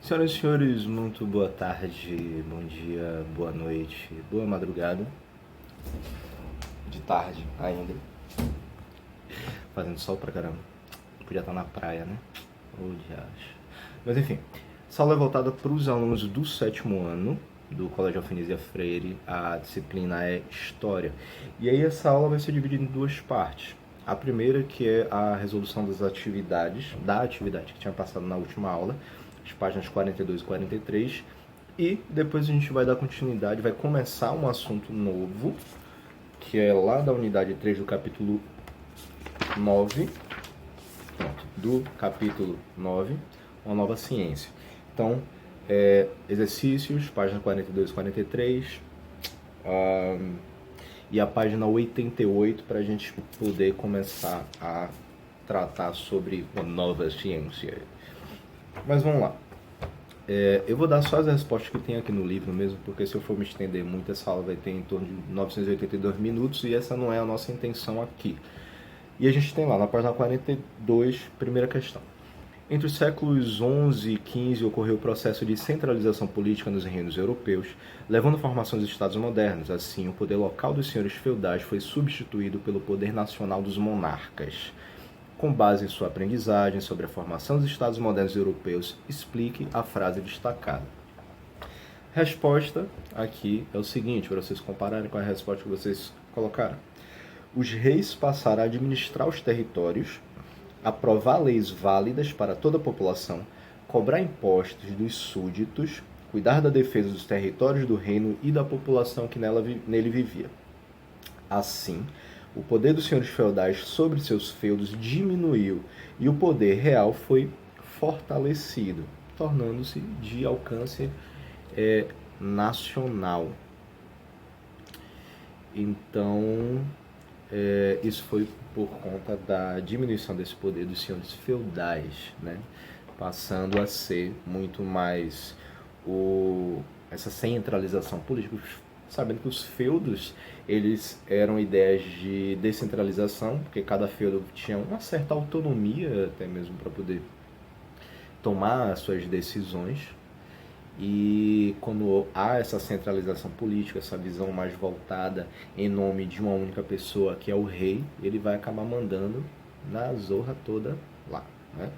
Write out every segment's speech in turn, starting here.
Senhoras e senhores, muito boa tarde, bom dia, boa noite, boa madrugada. De tarde ainda. Fazendo sol pra caramba. Podia estar na praia, né? Ô, diacho. Mas enfim, essa aula é voltada para os alunos do sétimo ano do Colégio Alfenísia Freire. A disciplina é História. E aí essa aula vai ser dividida em duas partes. A primeira, que é a resolução das atividades, da atividade que tinha passado na última aula, as páginas 42 e 43. E depois a gente vai dar continuidade, vai começar um assunto novo, que é lá da unidade 3 do capítulo 9. Pronto, do capítulo 9, uma nova ciência. Então, exercícios, página 42 e 43, e a página 88 para a gente poder começar a tratar sobre uma nova ciência. Mas vamos lá. Eu vou dar só as respostas que tem aqui no livro mesmo, porque se eu for me estender muito, essa aula vai ter em torno de 982 minutos e essa não é a nossa intenção aqui. E a gente tem lá, na página 42, primeira questão. Entre os séculos XI e XV ocorreu o processo de centralização política nos reinos europeus, levando à formação dos estados modernos. Assim, o poder local dos senhores feudais foi substituído pelo poder nacional dos monarcas. Com base em sua aprendizagem sobre a formação dos estados modernos europeus, explique a frase destacada. Resposta aqui é o seguinte, para vocês compararem com a resposta que vocês colocaram. Os reis passaram a administrar os territórios, aprovar leis válidas para toda a população, cobrar impostos dos súditos, cuidar da defesa dos territórios do reino e da população que nele vivia. Assim, o poder dos senhores feudais sobre seus feudos diminuiu e o poder real foi fortalecido, tornando-se de alcance nacional. Então, isso foi por conta da diminuição desse poder dos senhores feudais, né? Passando a ser muito mais essa centralização política, sabendo que os feudos eles eram ideias de descentralização, porque cada feudo tinha uma certa autonomia até mesmo para poder tomar as suas decisões. E quando há essa centralização política, essa visão mais voltada em nome de uma única pessoa, que é o rei, ele vai acabar mandando na zorra toda lá, né?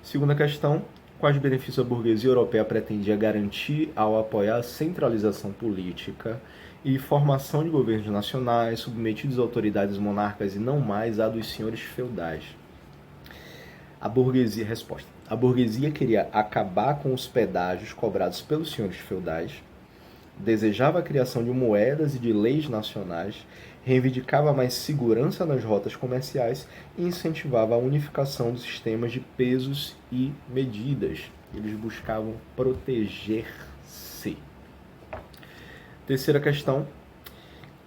Segunda questão, quais benefícios a burguesia europeia pretendia garantir ao apoiar a centralização política e formação de governos nacionais submetidos a autoridades monarcas e não mais a dos senhores feudais? Resposta. A burguesia queria acabar com os pedágios cobrados pelos senhores feudais, desejava a criação de moedas e de leis nacionais, reivindicava mais segurança nas rotas comerciais e incentivava a unificação dos sistemas de pesos e medidas. Eles buscavam proteger-se. Terceira questão.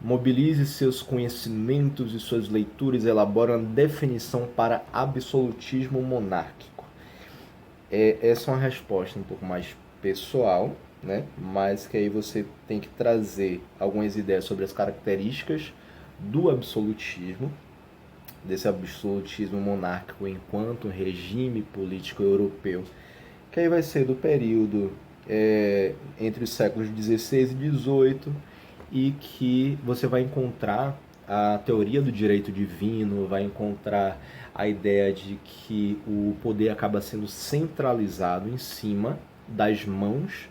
Mobilize seus conhecimentos e suas leituras e elabore uma definição para absolutismo monárquico. Essa é uma resposta um pouco mais pessoal, né? Mas que aí você tem que trazer algumas ideias sobre as características do absolutismo, desse absolutismo monárquico enquanto regime político europeu, que aí vai ser do período entre os séculos XVI e XVIII, e que você vai encontrar a teoria do direito divino, vai encontrar a ideia de que o poder acaba sendo centralizado em cima das mãos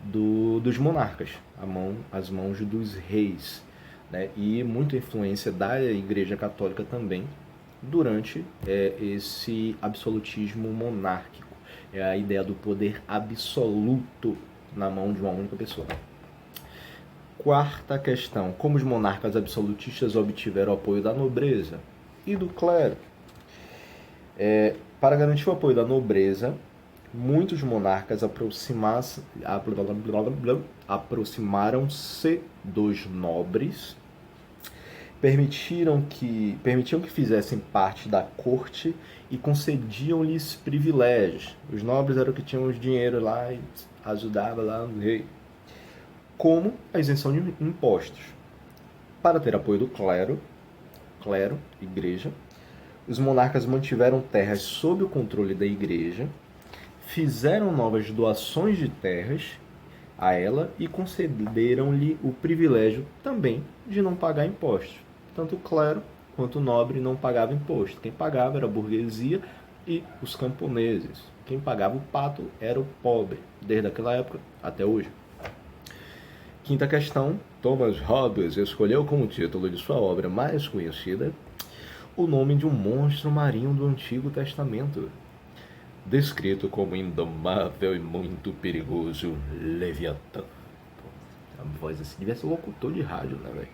dos monarcas, as mãos dos reis, né? E muita influência da Igreja Católica também durante esse absolutismo monárquico. É a ideia do poder absoluto na mão de uma única pessoa. Quarta questão. Como os monarcas absolutistas obtiveram o apoio da nobreza e do clero? Para garantir o apoio da nobreza, muitos monarcas aproximaram-se dos nobres, permitiam que fizessem parte da corte e concediam-lhes privilégios. Os nobres eram que tinham os dinheiro lá e ajudavam lá o rei. Como a isenção de impostos. Para ter apoio do clero, igreja, os monarcas mantiveram terras sob o controle da igreja, fizeram novas doações de terras a ela e concederam-lhe o privilégio também de não pagar impostos. Tanto o clero quanto o nobre não pagavam imposto. Quem pagava era a burguesia e os camponeses. Quem pagava o pato era o pobre, desde aquela época até hoje. Quinta questão, Thomas Hobbes escolheu como título de sua obra mais conhecida o nome de um monstro marinho do Antigo Testamento, descrito como indomável e muito perigoso Leviatã. A voz assim devia ser locutor de rádio, né, velho?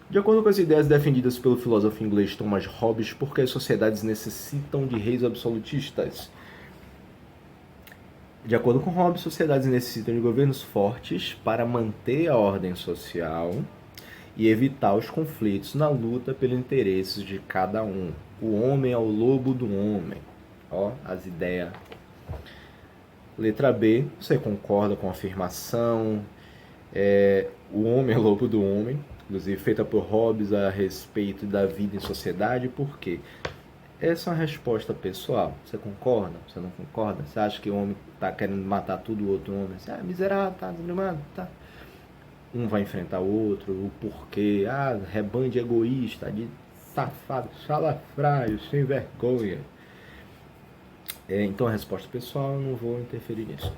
De acordo com as ideias defendidas pelo filósofo inglês Thomas Hobbes, por que as sociedades necessitam de reis absolutistas? De acordo com Hobbes, sociedades necessitam de governos fortes para manter a ordem social e evitar os conflitos na luta pelos interesses de cada um. O homem é o lobo do homem. Ó, as ideias. Letra B, você concorda com a afirmação? O homem é lobo do homem, inclusive feita por Hobbes a respeito da vida em sociedade. Por quê? Essa é uma resposta pessoal. Você concorda? Você não concorda? Você acha que o homem está querendo matar tudo o outro homem? Assim, miserável, tá desgramado, tá. Um vai enfrentar o outro, o porquê. Rebanho de egoísta, de safado, salafrário, sem vergonha. Então a resposta pessoal, eu não vou interferir nisso.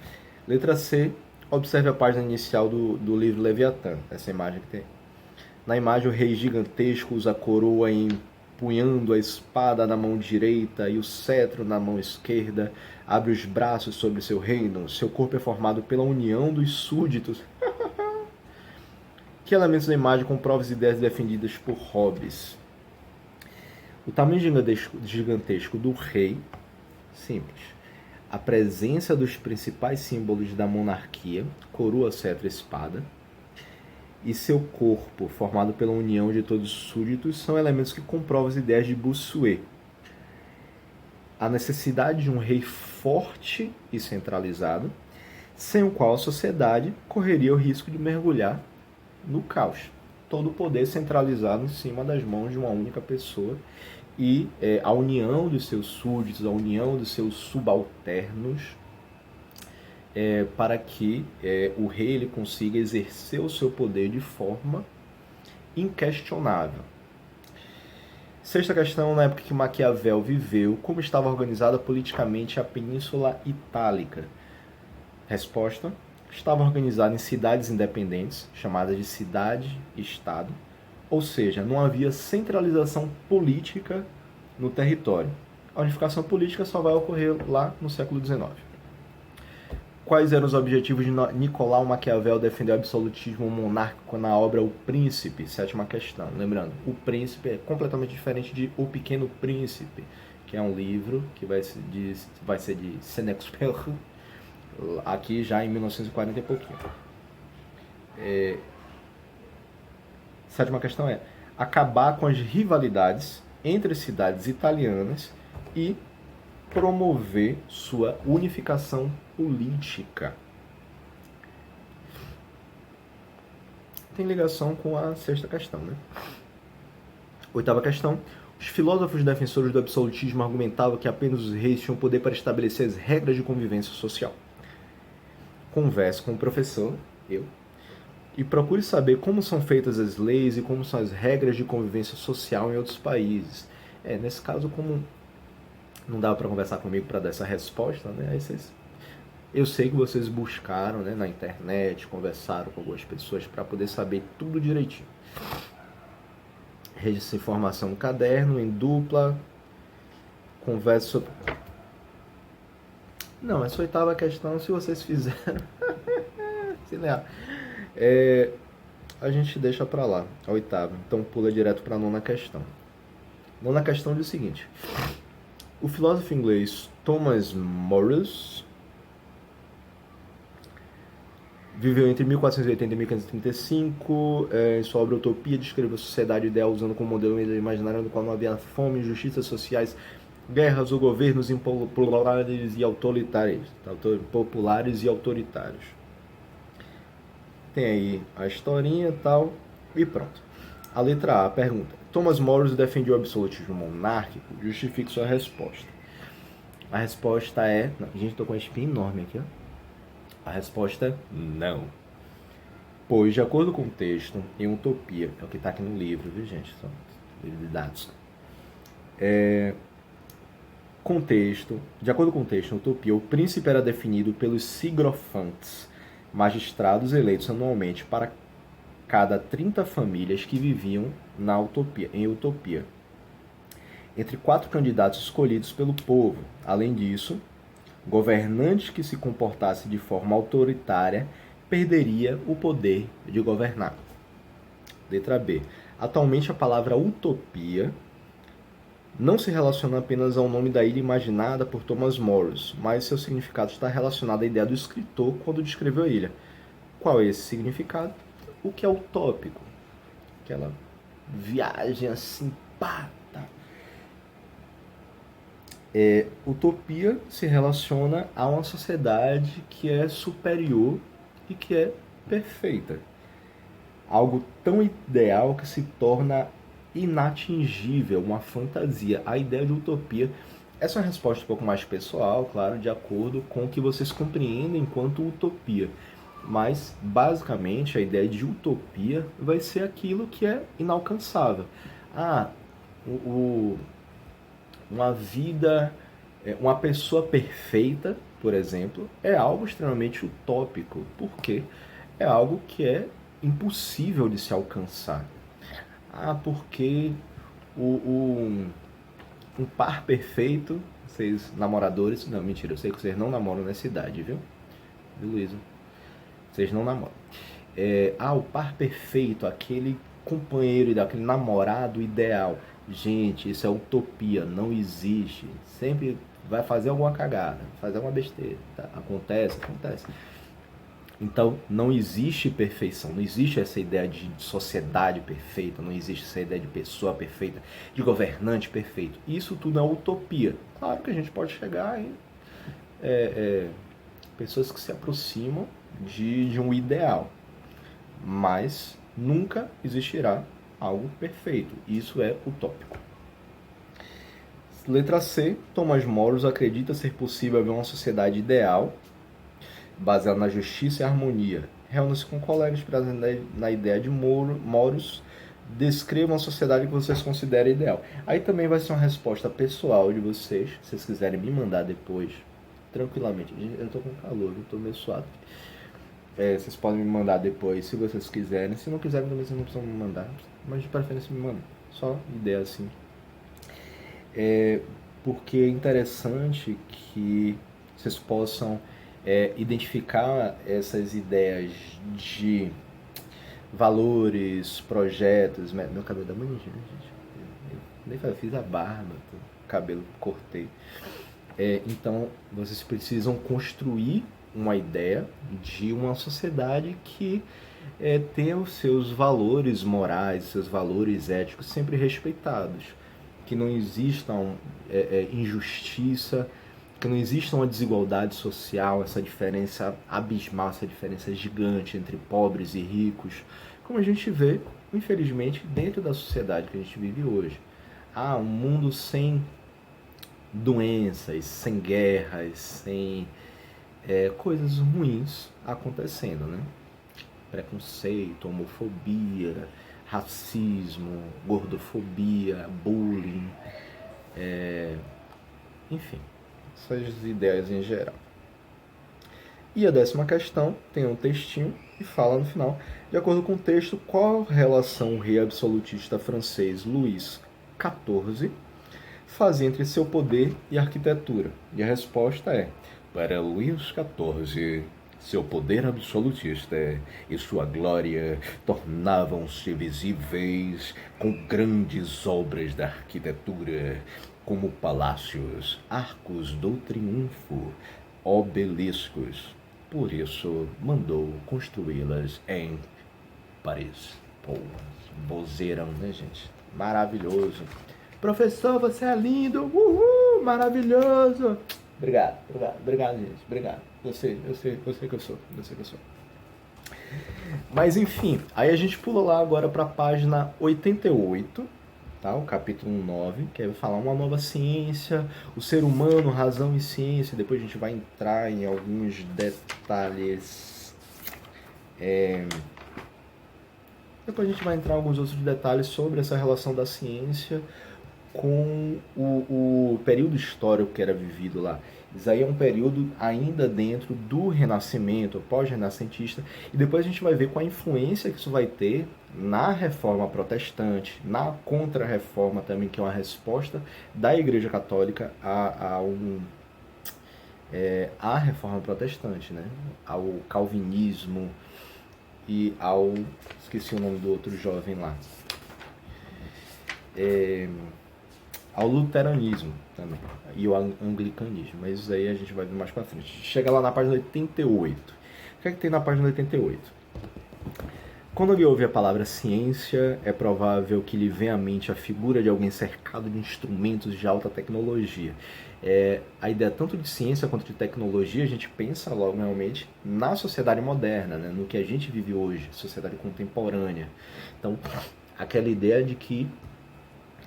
Letra C, observe a página inicial do livro Leviatã, essa imagem que tem. Na imagem, o rei gigantesco usa a coroa empunhando a espada na mão direita e o cetro na mão esquerda, abre os braços sobre seu reino, seu corpo é formado pela união dos súditos. Que elementos da imagem comprovam as ideias defendidas por Hobbes? O tamanho gigantesco do rei, simples. A presença dos principais símbolos da monarquia, coroa, cetro e espada, e seu corpo, formado pela união de todos os súditos, são elementos que comprovam as ideias de Bossuet. A necessidade de um rei forte e centralizado, sem o qual a sociedade correria o risco de mergulhar no caos. Todo o poder centralizado em cima das mãos de uma única pessoa e a união dos seus súditos, a união dos seus subalternos, para que o rei ele consiga exercer o seu poder de forma inquestionável. Sexta questão, na época que Maquiavel viveu, como estava organizada politicamente a Península Itálica? Resposta: estava organizada em cidades independentes, chamadas de cidade-estado, ou seja, não havia centralização política no território. A unificação política só vai ocorrer lá no século XIX. Quais eram os objetivos de Nicolau Maquiavel defender o absolutismo monárquico na obra O Príncipe? Sétima questão. Lembrando, O Príncipe é completamente diferente de O Pequeno Príncipe, que é um livro que vai ser de Saint-Exupéry, aqui já em 1940 e pouquinho. Sétima questão é acabar com as rivalidades entre cidades italianas e promover sua unificação política. Tem ligação com a sexta questão, né? Oitava questão. Os filósofos defensores do absolutismo argumentavam que apenas os reis tinham poder para estabelecer as regras de convivência social. Converse com o professor, e procure saber como são feitas as leis e como são as regras de convivência social em outros países. Nesse caso, como não dava para conversar comigo para dar essa resposta, né? Eu sei que vocês buscaram, né, na internet, conversaram com algumas pessoas para poder saber tudo direitinho. Registre essa informação no caderno, em dupla, converse sobre... Não, essa oitava questão, se vocês fizeram... a gente deixa para lá, a oitava. Então pula direto para a nona questão. Nona questão diz o seguinte: o filósofo inglês Thomas Morris viveu entre 1480 e 1535. Em sua obra Utopia, descreveu a sociedade ideal usando como modelo imaginário no qual não havia fome, injustiças sociais, guerras ou governos impopulares e autoritários. Tem aí a historinha e tal, e pronto. A letra A, pergunta: Thomas Morris defendia o absolutismo monárquico? Justifique sua resposta. A resposta é... Não, gente, tô com uma espinha enorme aqui, ó. A resposta é não. Pois, de acordo com o texto, em Utopia, é o que está aqui no livro, viu, gente? São livro de dados. De acordo com o texto, em Utopia, o príncipe era definido pelos sigrofantes, magistrados eleitos anualmente para cada 30 famílias que viviam em Utopia, entre 4 candidatos escolhidos pelo povo. Além disso, governantes que se comportassem de forma autoritária perderia o poder de governar. Letra B. Atualmente a palavra utopia não se relaciona apenas ao nome da ilha imaginada por Thomas Morris, mas seu significado está relacionado à ideia do escritor quando descreveu a ilha. Qual é esse significado? O que é utópico? Aquela viagem assim, pá, tá. Utopia se relaciona a uma sociedade que é superior e que é perfeita. Algo tão ideal que se torna inatingível, uma fantasia. A ideia de utopia, essa é uma resposta um pouco mais pessoal, claro, de acordo com o que vocês compreendem enquanto utopia. Mas, basicamente, a ideia de utopia vai ser aquilo que é inalcançável. Uma vida, uma pessoa perfeita, por exemplo, é algo extremamente utópico, porque é algo que é impossível de se alcançar. Porque um par perfeito, vocês namoradores, não, mentira, eu sei que vocês não namoram nessa idade, viu? Viu, Luísa? Vocês não namoram. O par perfeito, aquele companheiro, aquele namorado ideal. Gente, isso é utopia, não existe. Sempre vai fazer alguma cagada, fazer alguma besteira. Tá? Acontece. Então, não existe perfeição, não existe essa ideia de sociedade perfeita, não existe essa ideia de pessoa perfeita, de governante perfeito. Isso tudo é utopia. Claro que a gente pode chegar em pessoas que se aproximam de um ideal, mas nunca existirá algo perfeito. Isso é utópico. Letra C. Thomas Morris acredita ser possível haver uma sociedade ideal baseada na justiça e harmonia. Reúna-se com colegas na ideia de Morris. Descreva uma sociedade que vocês considerem ideal. Aí também vai ser uma resposta pessoal de vocês. Se vocês quiserem me mandar depois, tranquilamente. Eu tô com calor, eu tô meio suado. Vocês podem me mandar depois, se vocês quiserem. Se não quiserem, também vocês não precisam me mandar. Mas de preferência me mandem. Só ideia assim. Porque é interessante que vocês possam identificar essas ideias de valores, projetos. Meu cabelo dá muito gente. Eu fiz a barba, cabelo cortei. Então, vocês precisam construir uma ideia de uma sociedade que tenha os seus valores morais, seus valores éticos sempre respeitados. Que não exista injustiça, que não exista uma desigualdade social, essa diferença abismal, essa diferença gigante entre pobres e ricos, como a gente vê, infelizmente, dentro da sociedade que a gente vive hoje. Um mundo sem doenças, sem guerras, sem coisas ruins acontecendo, né? Preconceito, homofobia, racismo, gordofobia, bullying, enfim, essas ideias em geral. E a 10ª questão tem um textinho e fala no final: de acordo com o texto, qual relação o rei absolutista francês Luís XIV fazia entre seu poder e arquitetura? E a resposta é: para Luís XIV, seu poder absolutista e sua glória tornavam-se visíveis com grandes obras da arquitetura, como palácios, arcos do triunfo, obeliscos. Por isso, mandou construí-las em Paris. Vozeirão, né, gente? Maravilhoso. Professor, você é lindo! Uhul! Maravilhoso! Obrigado, gente. Obrigado. Eu sei que eu sou. Mas enfim, aí a gente pula lá agora para a página 88 tá? O capítulo 9, que vai falar uma nova ciência, o ser humano, razão e ciência. Depois a gente vai entrar em alguns detalhes. Depois a gente vai entrar em alguns outros detalhes sobre essa relação da ciência com o período histórico que era vivido lá. Isso aí é um período ainda dentro do Renascimento, pós-renascentista, e depois a gente vai ver qual a influência que isso vai ter na Reforma Protestante, na Contra-Reforma também, que é uma resposta da Igreja Católica à Reforma Protestante, né? Ao Calvinismo e ao... esqueci o nome do outro jovem lá. Ao luteranismo também, e ao anglicanismo, mas isso aí a gente vai ver mais pra frente. Chega lá na página 88. O que é que tem na página 88? Quando alguém ouve a palavra ciência, é provável que lhe venha à mente a figura de alguém cercado de instrumentos de alta tecnologia. A ideia tanto de ciência quanto de tecnologia, a gente pensa logo realmente na sociedade moderna, né? No que a gente vive hoje, sociedade contemporânea. Então, aquela ideia de que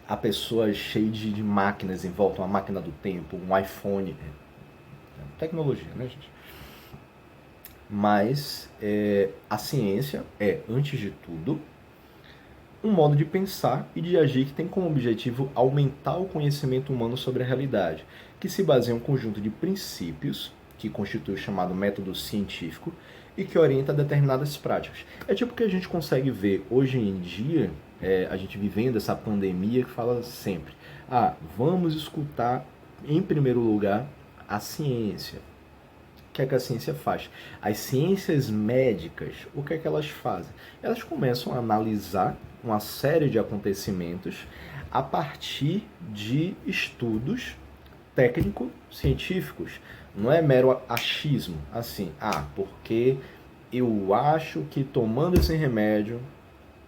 a pessoa cheia de máquinas em volta, uma máquina do tempo, um iPhone, tecnologia, né, gente? Mas a ciência é, antes de tudo, um modo de pensar e de agir que tem como objetivo aumentar o conhecimento humano sobre a realidade, que se baseia em um conjunto de princípios, que constitui o chamado método científico, e que orienta determinadas práticas. É tipo o que a gente consegue ver hoje em dia, a gente vivendo essa pandemia, que fala sempre, vamos escutar, em primeiro lugar, a ciência. O que é que a ciência faz? As ciências médicas, o que é que elas fazem? Elas começam a analisar uma série de acontecimentos a partir de estudos técnico-científicos. Não é mero achismo, assim, porque eu acho que tomando esse remédio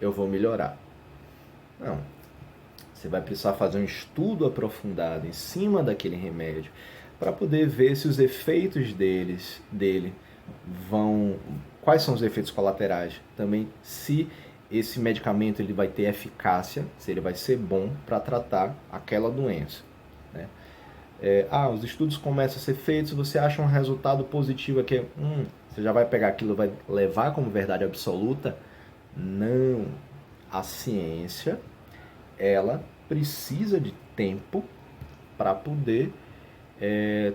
eu vou melhorar. Não. Você vai precisar fazer um estudo aprofundado em cima daquele remédio para poder ver se os efeitos dele vão... Quais são os efeitos colaterais? Também se esse medicamento ele vai ter eficácia, se ele vai ser bom para tratar aquela doença, né? Os estudos começam a ser feitos, você acha um resultado positivo aqui, você já vai pegar aquilo e vai levar como verdade absoluta? Não. A ciência, ela precisa de tempo para poder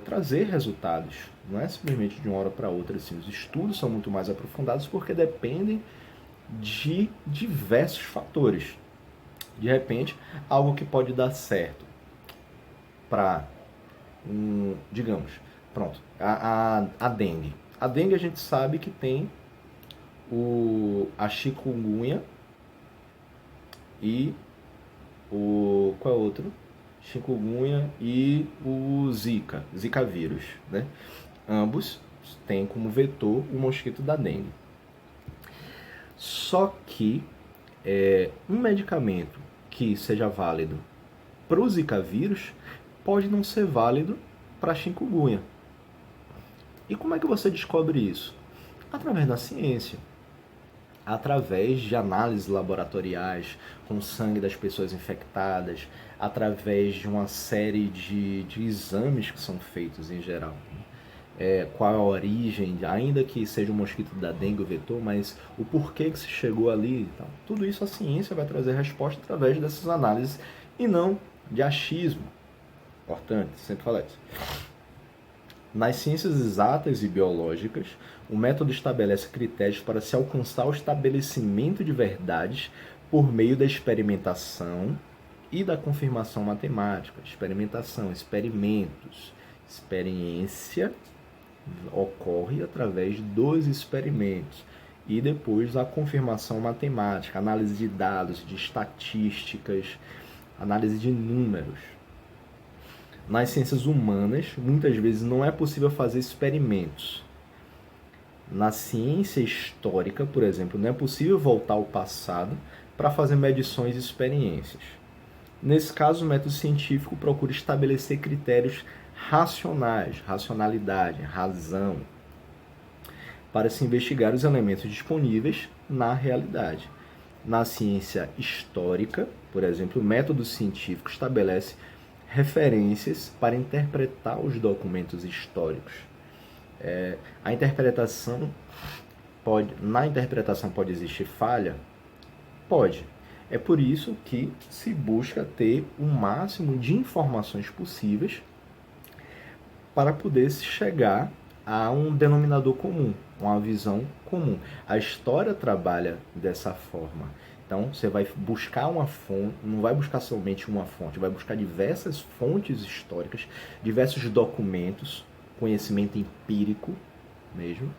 trazer resultados. Não é simplesmente de uma hora para outra. Assim. Os estudos são muito mais aprofundados porque dependem de diversos fatores. De repente, algo que pode dar certo para, digamos, pronto, a dengue. A dengue a gente sabe que tem a chikungunya e qual é o outro? Chikungunya e o Zika vírus, né? Ambos têm como vetor o mosquito da dengue. Só que um medicamento que seja válido para o Zika vírus pode não ser válido para a chikungunya. E como é que você descobre isso? Através da ciência. Através de análises laboratoriais com o sangue das pessoas infectadas, através de uma série de exames que são feitos em geral. Qual a origem, ainda que seja o mosquito da dengue o vetor, mas o porquê que se chegou ali. Então, tudo isso a ciência vai trazer resposta através dessas análises e não de achismo. Importante, sempre falar isso. Nas ciências exatas e biológicas, o método estabelece critérios para se alcançar o estabelecimento de verdades por meio da experimentação e da confirmação matemática. Experimentação, experimentos. Experiência ocorre através dos experimentos. E depois a confirmação matemática, análise de dados, de estatísticas, análise de números. Nas ciências humanas, muitas vezes não é possível fazer experimentos. Na ciência histórica, por exemplo, não é possível voltar ao passado para fazer medições e experiências. Nesse caso, o método científico procura estabelecer critérios racionais, racionalidade, razão, para se investigar os elementos disponíveis na realidade. Na ciência histórica, Por exemplo, o método científico estabelece referências para interpretar os documentos históricos. A interpretação na interpretação pode existir falha? Pode. É por isso que se busca ter o máximo de informações possíveis para poder se chegar a um denominador comum, uma visão comum. A história trabalha dessa forma. Então, você vai buscar uma fonte, não vai buscar somente uma fonte, vai buscar diversas fontes históricas, diversos documentos, conhecimento empírico mesmo.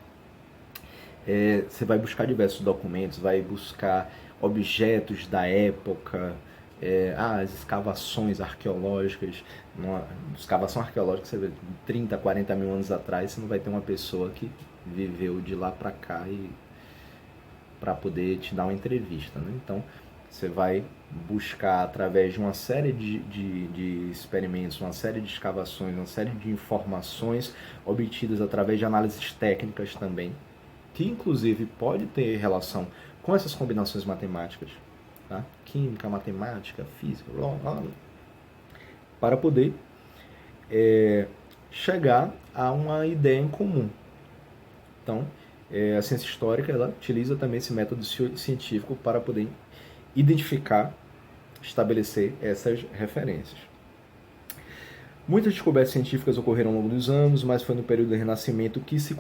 Você vai buscar diversos documentos, vai buscar objetos da época, as escavações arqueológicas. Uma escavação arqueológica, você vê, 30, 40 mil anos atrás, você não vai ter uma pessoa que viveu de lá para cá e para poder te dar uma entrevista, né? Então, você vai buscar através de uma série de experimentos, uma série de escavações, uma série de informações obtidas através de análises técnicas também, que inclusive pode ter relação com essas combinações matemáticas, tá? Química, matemática, física, para poder chegar a uma ideia em comum. Então, a ciência histórica ela utiliza também esse método científico para poder identificar, estabelecer essas referências. Muitas descobertas científicas ocorreram ao longo dos anos, mas foi no período do Renascimento que se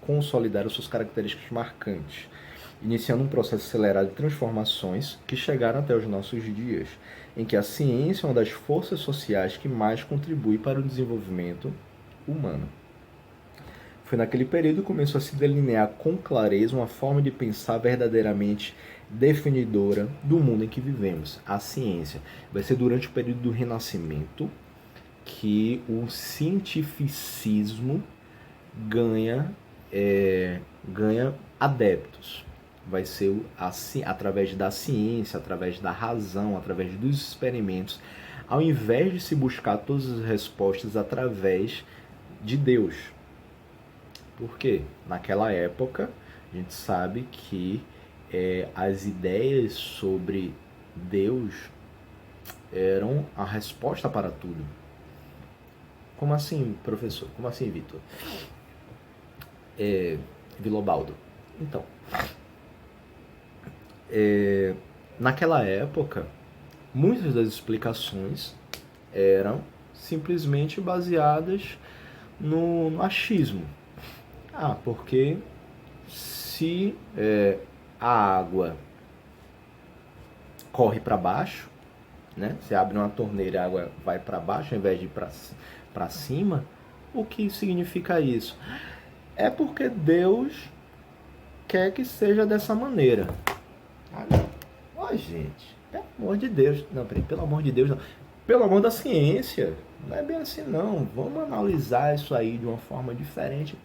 consolidaram suas características marcantes, iniciando um processo acelerado de transformações que chegaram até os nossos dias, em que a ciência é uma das forças sociais que mais contribui para o desenvolvimento humano. Foi naquele período que começou a se delinear com clareza uma forma de pensar verdadeiramente definidora do mundo em que vivemos, a ciência. Vai ser durante o período do Renascimento que o cientificismo ganha adeptos. Vai ser através da ciência, através da razão, através dos experimentos, ao invés de se buscar todas as respostas através de Deus. Por quê? Naquela época, a gente sabe que as ideias sobre Deus eram a resposta para tudo. Como assim, professor? Como assim, Vitor? Vilobaldo. Então, naquela época, muitas das explicações eram simplesmente baseadas no achismo. Porque se a água corre para baixo, né? Você abre uma torneira e a água vai para baixo ao invés de ir para cima, o que significa isso? É porque Deus quer que seja dessa maneira. Gente, pelo amor de Deus. Não, peraí, pelo amor de Deus, não. Pelo amor da ciência. Não é bem assim, não. Vamos analisar isso aí de uma forma diferente.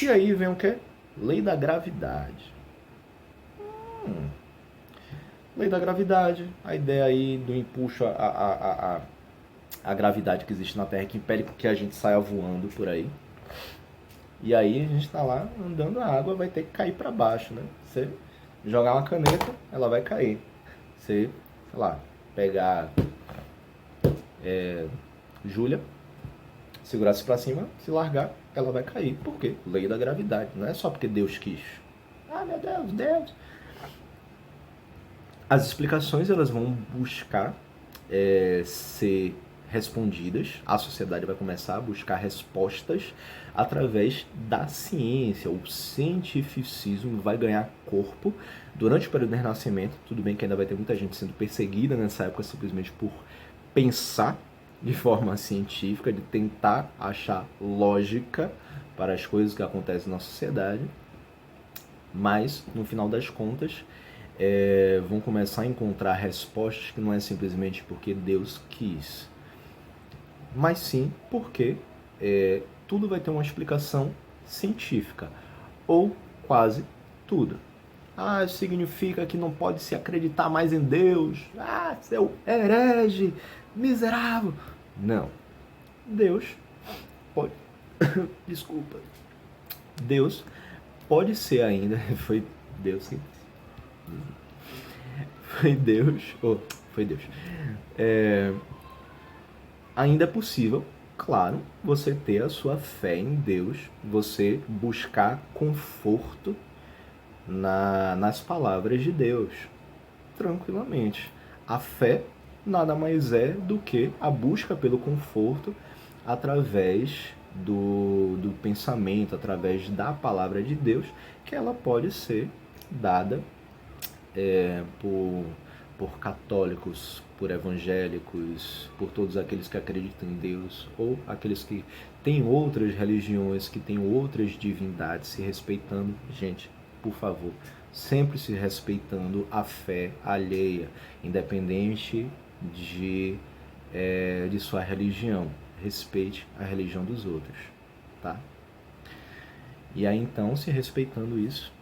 E aí vem o quê? Lei da gravidade. Lei da gravidade, a ideia aí do empuxo a gravidade que existe na Terra, que impede que a gente saia voando por aí. E aí a gente está lá andando, a água vai ter que cair para baixo, né? Você jogar uma caneta, ela vai cair. Você, sei lá, pegar Júlia, segurar-se para cima, se largar, ela vai cair. Por quê? Lei da gravidade. Não é só porque Deus quis. Meu Deus, Deus. As explicações elas vão buscar ser respondidas. A sociedade vai começar a buscar respostas através da ciência. O cientificismo vai ganhar corpo durante o período do Renascimento. Tudo bem que ainda vai ter muita gente sendo perseguida nessa época simplesmente por pensar de forma científica, de tentar achar lógica para as coisas que acontecem na sociedade. Mas, no final das contas, vão começar a encontrar respostas que não é simplesmente porque Deus quis, mas sim porque tudo vai ter uma explicação científica, ou quase tudo. Isso significa que não pode se acreditar mais em Deus. Seu herege, miserável. Não. Deus pode... Desculpa. Deus pode ser ainda... Foi Deus que... Foi Deus... Foi Deus. É, ainda é possível, claro, você ter a sua fé em Deus, você buscar conforto nas palavras de Deus, tranquilamente. A fé nada mais é do que a busca pelo conforto através do pensamento, através da palavra de Deus, que ela pode ser dada por católicos, por evangélicos, por todos aqueles que acreditam em Deus, ou aqueles que têm outras religiões, que têm outras divindades, se respeitando. Gente, por favor, sempre se respeitando a fé alheia, independente de sua religião. Respeite a religião dos outros, tá? E aí então, se respeitando isso,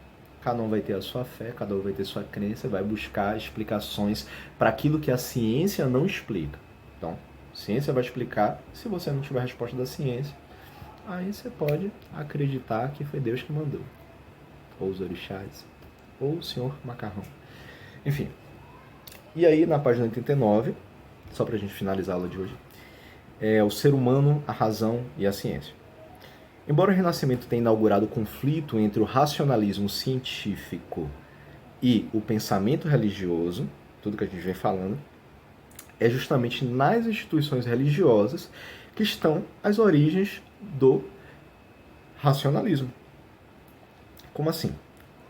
cada um vai ter a sua fé, cada um vai ter sua crença, vai buscar explicações para aquilo que a ciência não explica. Então, a ciência vai explicar. Se você não tiver a resposta da ciência, aí você pode acreditar que foi Deus que mandou. Ou os orixás, ou o senhor macarrão. Enfim. E aí, na página 89, só para a gente finalizar a aula de hoje, é o ser humano, a razão e a ciência. Embora o Renascimento tenha inaugurado o conflito entre o racionalismo científico e o pensamento religioso, tudo que a gente vem falando, é justamente nas instituições religiosas que estão as origens do racionalismo. Como assim?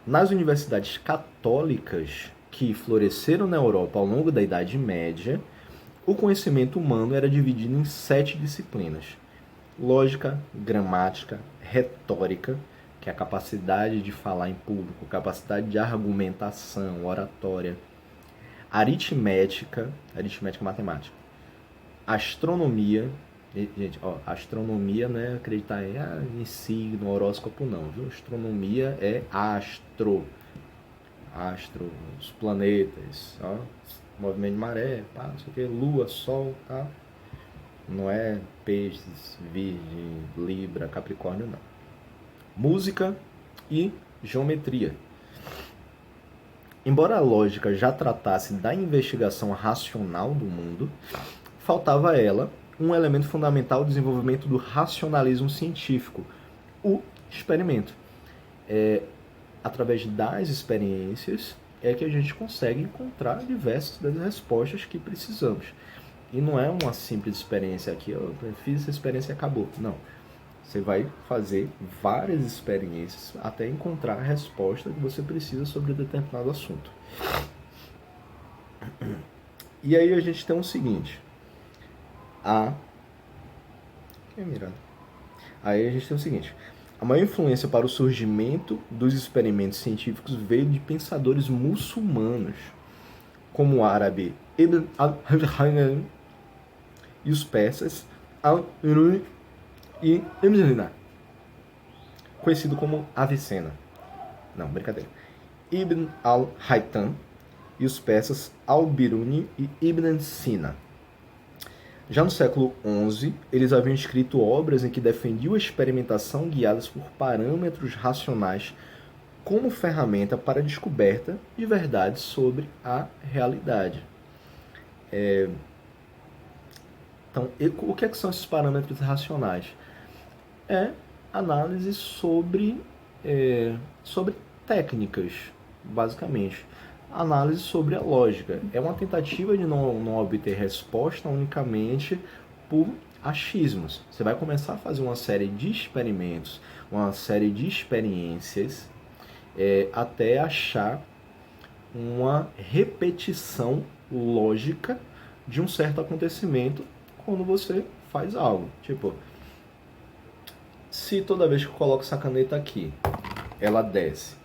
Nas universidades católicas que floresceram na Europa ao longo da Idade Média, o conhecimento humano era dividido em 7 disciplinas: lógica, gramática, retórica, que é a capacidade de falar em público, capacidade de argumentação, oratória, aritmética matemática, astronomia. Gente, ó, astronomia não é acreditar em signo, horóscopo, não, viu? Astronomia é astro, os planetas, ó, movimento de maré, pá, não sei o que, lua, sol, tá? Não é peixes, virgem, libra, capricórnio, não. Música e geometria. Embora a lógica já tratasse da investigação racional do mundo, faltava a ela um elemento fundamental do desenvolvimento do racionalismo científico, o experimento. Através das experiências é que a gente consegue encontrar diversas das respostas que precisamos. E não é uma simples experiência aqui, eu fiz essa experiência e acabou. Não. Você vai fazer várias experiências até encontrar a resposta que você precisa sobre determinado assunto. E aí a gente tem o seguinte. Aí a gente tem o seguinte. A maior influência para o surgimento dos experimentos científicos veio de pensadores muçulmanos, como o árabe Ibn al-Haytham e os persas Al-Biruni e Ibn Sina, conhecido como Avicena. Não, brincadeira. Ibn al-Haytham e os persas Al-Biruni e Ibn Sina. Já no século XI, eles haviam escrito obras em que defendiam a experimentação guiadas por parâmetros racionais como ferramenta para a descoberta de verdades sobre a realidade. Então, o que são esses parâmetros racionais? É análise sobre técnicas, basicamente. Análise sobre a lógica. É uma tentativa de não obter resposta unicamente por achismos. Você vai começar a fazer uma série de experimentos, uma série de experiências, até achar uma repetição lógica de um certo acontecimento quando você faz algo. Tipo, se toda vez que eu coloco essa caneta aqui, ela desce,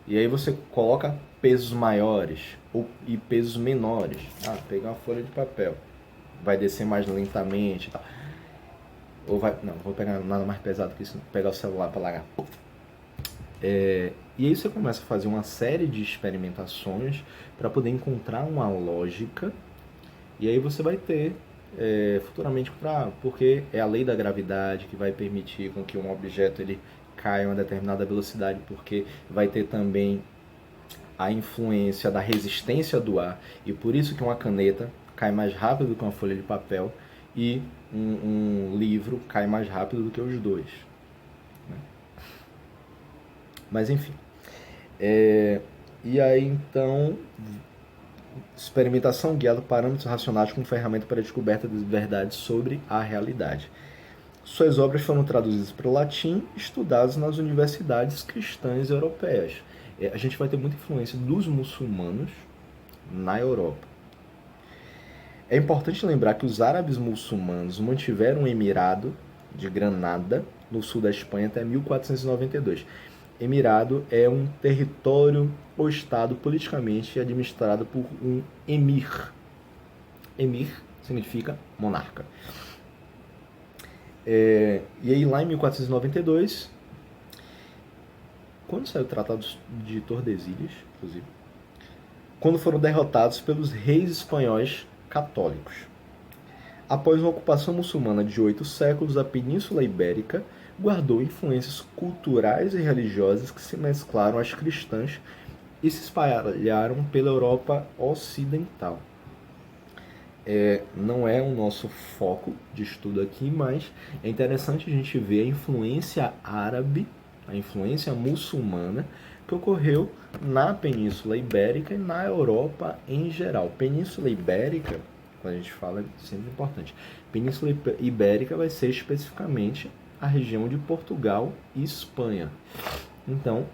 e aí você coloca pesos maiores e pesos menores. Pegar uma folha de papel, vai descer mais lentamente, tá? Ou vai, não vou pegar nada mais pesado que isso, pegar o celular para largar. E aí você começa a fazer uma série de experimentações para poder encontrar uma lógica, e aí você vai ter futuramente, porque é a lei da gravidade que vai permitir com que um objeto ele caia a uma determinada velocidade, porque vai ter também a influência da resistência do ar, e por isso que uma caneta cai mais rápido do que uma folha de papel e um livro cai mais rápido do que os dois, né? Mas enfim, e aí então, experimentação guiada por parâmetros racionais como ferramenta para a descoberta de verdades sobre a realidade. Suas obras foram traduzidas para o latim e estudadas nas universidades cristãs europeias. A gente vai ter muita influência dos muçulmanos na Europa. É importante lembrar que os árabes muçulmanos mantiveram o Emirado de Granada, no sul da Espanha, até 1492. Emirado é um território ou estado politicamente administrado por um emir. Emir significa monarca. E aí lá em 1492, quando saiu o Tratado de Tordesilhas, inclusive, quando foram derrotados pelos reis espanhóis católicos. Após uma ocupação muçulmana de 8 séculos, a Península Ibérica guardou influências culturais e religiosas que se mesclaram às cristãs e se espalharam pela Europa Ocidental. Não é o nosso foco de estudo aqui, mas é interessante a gente ver a influência árabe, a influência muçulmana que ocorreu na Península Ibérica e na Europa em geral. Península Ibérica, quando a gente fala, é sempre importante. Península Ibérica vai ser especificamente a região de Portugal e Espanha. Então,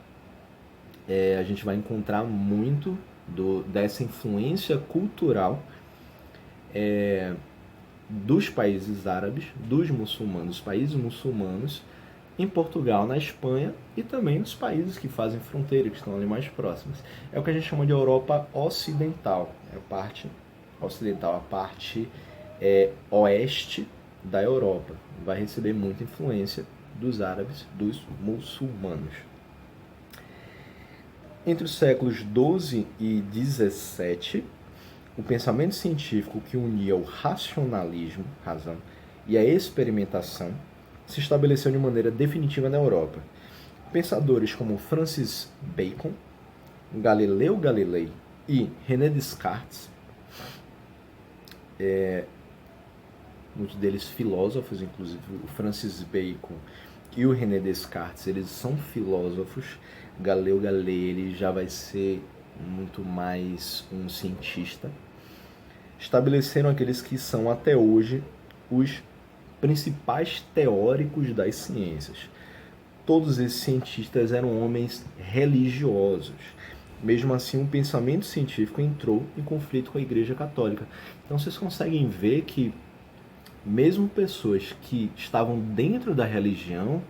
a gente vai encontrar muito dessa influência cultural dos países árabes, dos muçulmanos, países muçulmanos, em Portugal, na Espanha e também nos países que fazem fronteira, que estão ali mais próximos. É o que a gente chama de Europa Ocidental, é a parte ocidental, a parte oeste da Europa. Vai receber muita influência dos árabes, dos muçulmanos. Entre os séculos XII e XVII, o pensamento científico que unia o racionalismo, razão, e a experimentação se estabeleceu de maneira definitiva na Europa. Pensadores como Francis Bacon, Galileu Galilei e René Descartes, muitos deles filósofos, inclusive o Francis Bacon e o René Descartes, eles são filósofos. Galileu Galilei ele já vai ser muito mais um cientista. Estabeleceram aqueles que são até hoje os principais teóricos das ciências. Todos esses cientistas eram homens religiosos. Mesmo assim, o pensamento científico entrou em conflito com a Igreja Católica. Então, vocês conseguem ver que mesmo pessoas que estavam dentro da religião,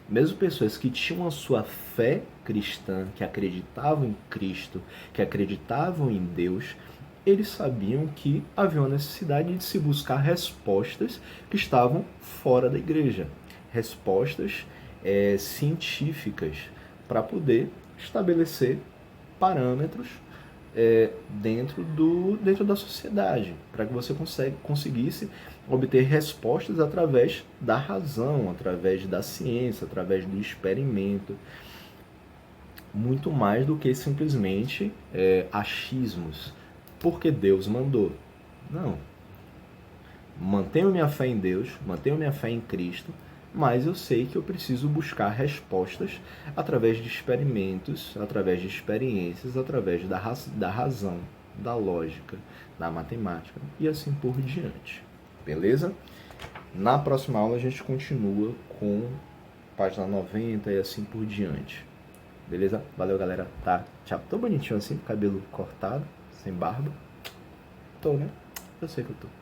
mesmo pessoas que tinham a sua fé cristã, que acreditavam em Cristo, que acreditavam em Deus, eles sabiam que havia uma necessidade de se buscar respostas que estavam fora da igreja. Respostas científicas para poder estabelecer parâmetros dentro da sociedade, para que você conseguisse obter respostas através da razão, através da ciência, através do experimento, muito mais do que simplesmente achismos, porque Deus mandou. Não. Mantenho minha fé em Deus, mantenho minha fé em Cristo, mas eu sei que eu preciso buscar respostas através de experimentos, através de experiências, através da razão, da lógica, da matemática e assim por diante. Beleza? Na próxima aula a gente continua com página 90 e assim por diante. Beleza? Valeu, galera. Tá? Tchau. Tô bonitinho assim, cabelo cortado, sem barba. Tô, né? Eu sei que eu tô.